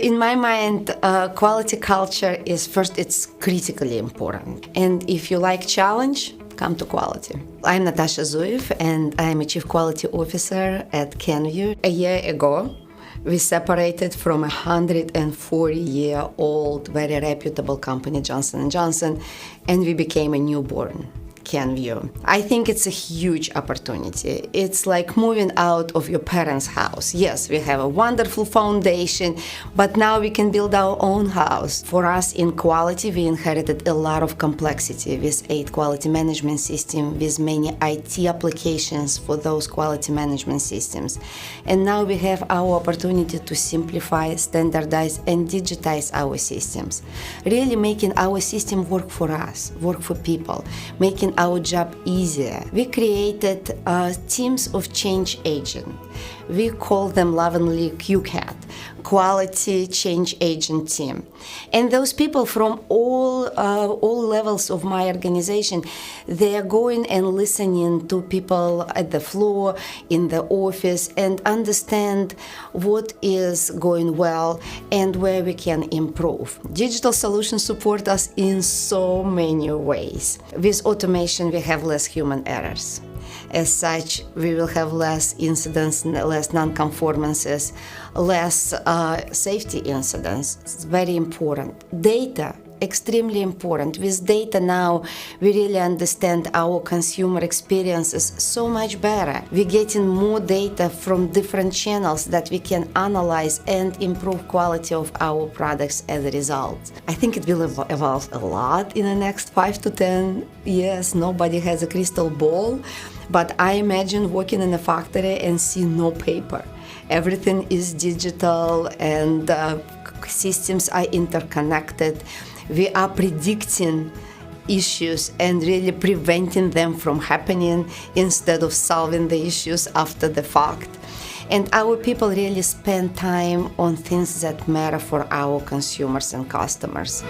In my mind, quality culture is first, it's critically important. And if you like challenge, come to quality. I'm Natasha Zuyev and I'm a Chief Quality Officer at Kenvue. A year ago, we separated from a 140-year-old, very reputable company, Johnson & Johnson, and we became a newborn, Kenvue. I think it's a huge opportunity. It's like moving out of your parents' house. Yes, we have a wonderful foundation, but now we can build our own house. For us in quality, we inherited a lot of complexity with 8 quality management systems, with many IT applications for those quality management systems. And now we have our opportunity to simplify, standardize, and digitize our systems, really making our system work for us, work for people, making our job easier. We created teams of change agents. We call them lovingly QCAT, Quality Change Agent Team. And those people from all levels of my organization, they are going and listening to people at the floor, in the office, and understand what is going well and where we can improve. Digital solutions support us in so many ways. With automation, we have less human errors. As such, we will have less incidents, less non-conformances, less safety incidents. It's very important. Data, extremely important. With data now, we really understand our consumer experiences so much better. We're getting more data from different channels that we can analyze and improve quality of our products as a result. I think it will evolve a lot in the next 5 to 10 years. Nobody has a crystal ball. But I imagine working in a factory and see no paper. Everything is digital and systems are interconnected. We are predicting issues and really preventing them from happening instead of solving the issues after the fact. And our people really spend time on things that matter for our consumers and customers.